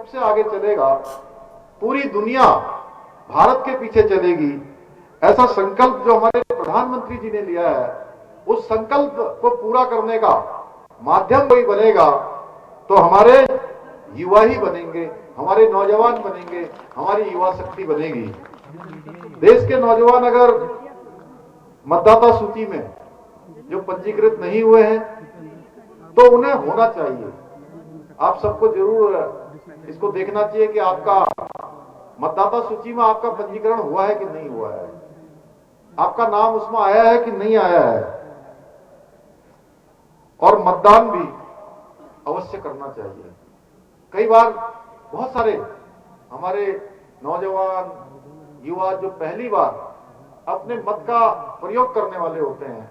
सबसे आगे चलेगा, पूरी दुनिया भारत के पीछे चलेगी, ऐसा संकल्प जो हमारे प्रधानमंत्री जी ने लिया है, उस संकल्प को पूरा करने का माध्यम वही बनेगा तो हमारे युवा ही बनेंगे, हमारे नौजवान बनेंगे, हमारी युवा शक्ति बनेगी। देश के नौजवान अगर मतदाता सूची में जो पंजीकृत नहीं हुए हैं तो उन्हें होना चाहिए। आप सबको जरूर इसको देखना चाहिए कि आपका मतदाता सूची में आपका पंजीकरण हुआ है कि नहीं हुआ है, आपका नाम उसमें आया है कि नहीं आया है, और मतदान भी अवश्य करना चाहिए। कई बार बहुत सारे हमारे नौजवान युवा जो पहली बार अपने मत का प्रयोग करने वाले होते हैं,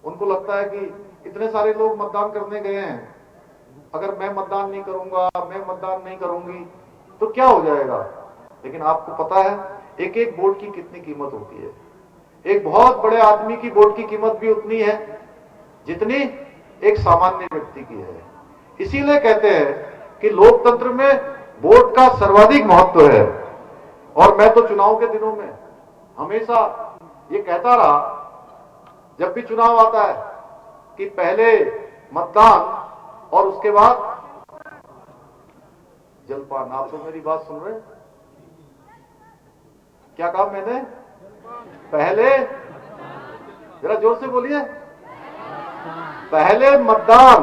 उनको लगता है कि इतने सारे लोग मतदान करने गए हैं, अगर मैं मतदान नहीं करूंगा, मैं मतदान नहीं करूंगी तो क्या हो जाएगा। लेकिन आपको पता है एक एक वोट की कितनी कीमत होती है। एक बहुत बड़े आदमी की वोट की कीमत भी उतनी है जितनी एक सामान्य व्यक्ति की है। इसीलिए कहते हैं कि लोकतंत्र में वोट का सर्वाधिक महत्व है। और मैं तो चुनाव के दिनों में हमेशा ये कहता रहा, जब भी चुनाव आता है, कि पहले मतदान और उसके बाद जलपान। आप तो मेरी बात सुन रहे हैं? क्या कहा मैंने? पहले, जरा जोर से बोलिए, पहले मतदान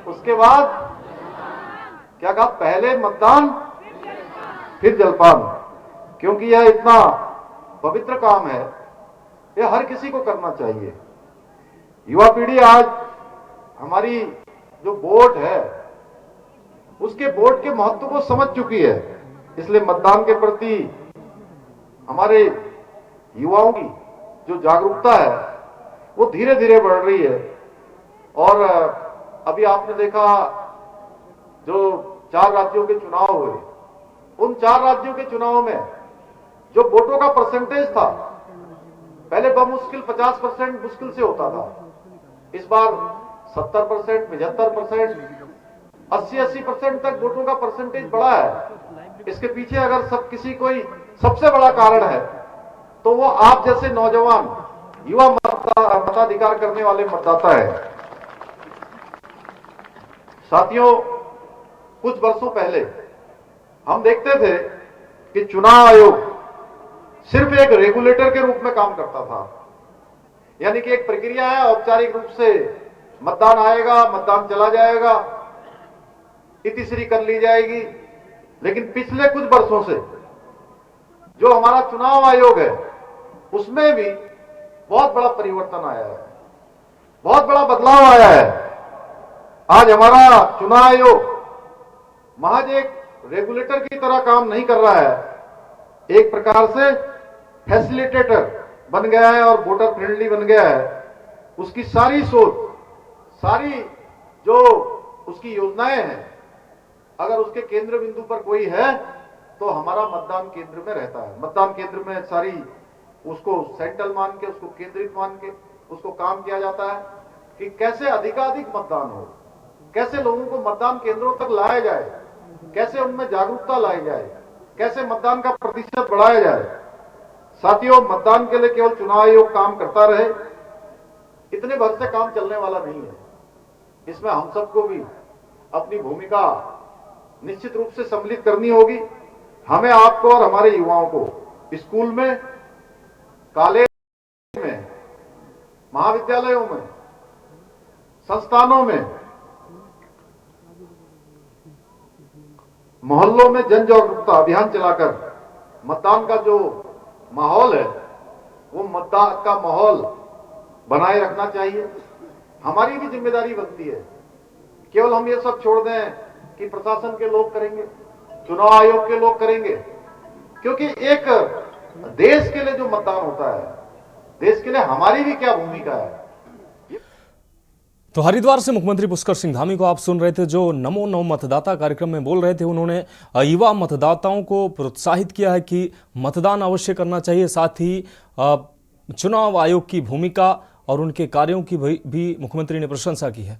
उसके बाद क्या कहा? पहले मतदान फिर जलपान। क्योंकि यह इतना पवित्र काम है, यह हर किसी को करना चाहिए। युवा पीढ़ी आज हमारी जो वोट है उसके वोट के महत्व को समझ चुकी है, इसलिए मतदान के प्रति हमारे युवाओं की जो जागरूकता है वो धीरे धीरे बढ़ रही है। और अभी आपने देखा जो 4 राज्यों के चुनाव हुए, उन 4 राज्यों के चुनाव में जो वोटों का परसेंटेज था, पहले बमुश्किल 50% मुश्किल से होता था, इस बार 70%, 75%, 80% तक वोटों का परसेंटेज बढ़ा है। इसके पीछे अगर कोई सबसे बड़ा कारण है तो वो आप जैसे नौजवान युवा मताधिकार करने वाले मतदाता है। साथियों, कुछ वर्षों पहले हम देखते थे कि चुनाव आयोग सिर्फ एक रेगुलेटर के रूप में काम करता था, यानी कि एक प्रक्रिया है, औपचारिक रूप से मतदान आएगा, मतदान चला जाएगा, इतिश्री कर ली जाएगी। लेकिन पिछले कुछ वर्षों से जो हमारा चुनाव आयोग है उसमें भी बहुत बड़ा परिवर्तन आया है, बहुत बड़ा बदलाव आया है। आज हमारा चुनाव आयोग महज एक रेगुलेटर की तरह काम नहीं कर रहा है, एक प्रकार से फैसिलिटेटर बन गया है और वोटर फ्रेंडली बन गया है। उसकी सारी सोच, सारी जो उसकी योजनाएं हैं, अगर उसके केंद्र बिंदु पर कोई है तो हमारा मतदान केंद्र में रहता है। मतदान केंद्र में सारी उसको सेंट्रल मान के, उसको केंद्रित मान के उसको काम किया जाता है कि कैसे अधिकाधिक मतदान हो, कैसे लोगों को मतदान केंद्रों तक लाया जाए, कैसे उनमें जागरूकता लाई जाए, कैसे मतदान का प्रतिशत बढ़ाया जाए। साथियों, मतदान के लिए केवल चुनाव आयोग काम करता रहे, इतने भर से काम चलने वाला नहीं है। इसमें हम सबको भी अपनी भूमिका निश्चित रूप से सम्मिलित करनी होगी। हमें, आपको और हमारे युवाओं को स्कूल में, कॉलेज में, महाविद्यालयों में, संस्थानों में, मोहल्लों में जन जागरूकता अभियान चलाकर मतदान का जो माहौल है वो मतदान का माहौल बनाए रखना चाहिए। हमारी भी जिम्मेदारी बनती है। केवल हम ये सब छोड़ दें कि प्रशासन के लोग करेंगे, चुनाव आयोग के लोग करेंगे, क्योंकि एक देश के लिए जो मतदान होता है, देश के लिए हमारी भी क्या भूमिका है। तो हरिद्वार से मुख्यमंत्री पुष्कर सिंह धामी को आप सुन रहे थे, जो नमो नव मतदाता कार्यक्रम में बोल रहे थे। उन्होंने युवा मतदाताओं को प्रोत्साहित किया है कि मतदान अवश्य करना चाहिए, साथ ही चुनाव आयोग की भूमिका और उनके कार्यों की भी मुख्यमंत्री ने प्रशंसा की है।